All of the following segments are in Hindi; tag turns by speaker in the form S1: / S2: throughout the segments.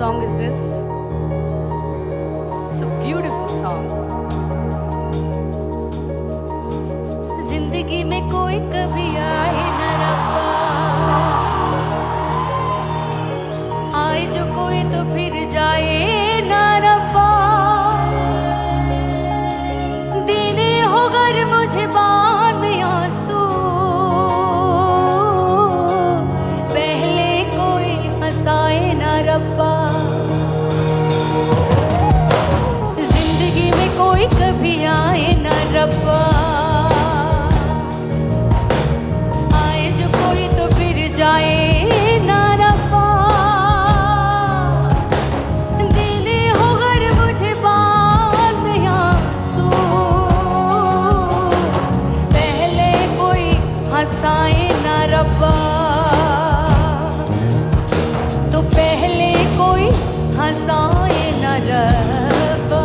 S1: song is this? It's a beautiful song. जिंदगी में कोई कभी आए न रब्बा, आए जो कोई तो फिर जाए न रब्बा। देने हो गर मुझे बान में आंसू, पहले कोई हंसाए न रब्बा। जिंदगी में कोई कभी आए न रब्बा, आए जो कोई तो फिर जाए न रब्बा। देने हो गर मुझे बान में आंसू, पहले कोई हंसाए न रब्बा। तो पहले कोई हंसाए न रब्बा।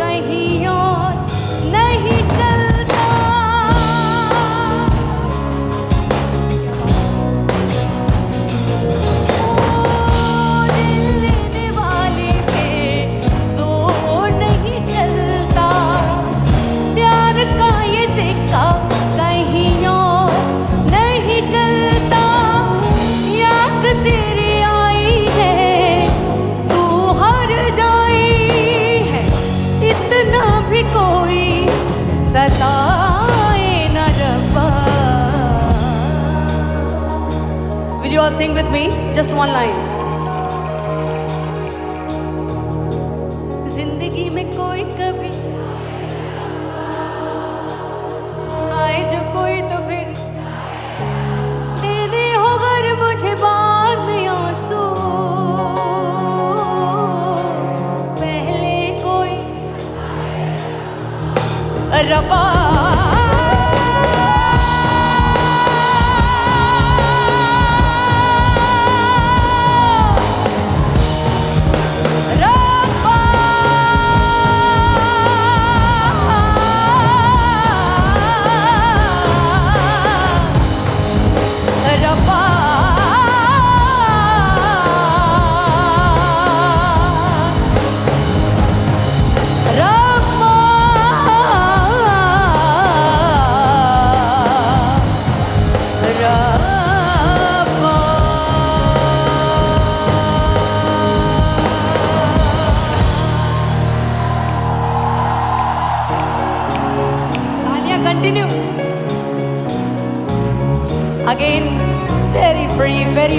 S1: कहीं और नहीं चलता। दिल लेने वाले पे जोर नहीं चलता, प्यार का ये सिक्का कहीं और नहीं चलता। याद तेरी आई है, तू हर जाई है, इतना भी कोई सताए न रब्बा। Will you all sing with me? Just one line. जिंदगी में कोई कभी आए जो कोई तो फिर देने हो गर मुझे बाद में आंसू, पहले कोई रब्बा। Continue. Again, very free, very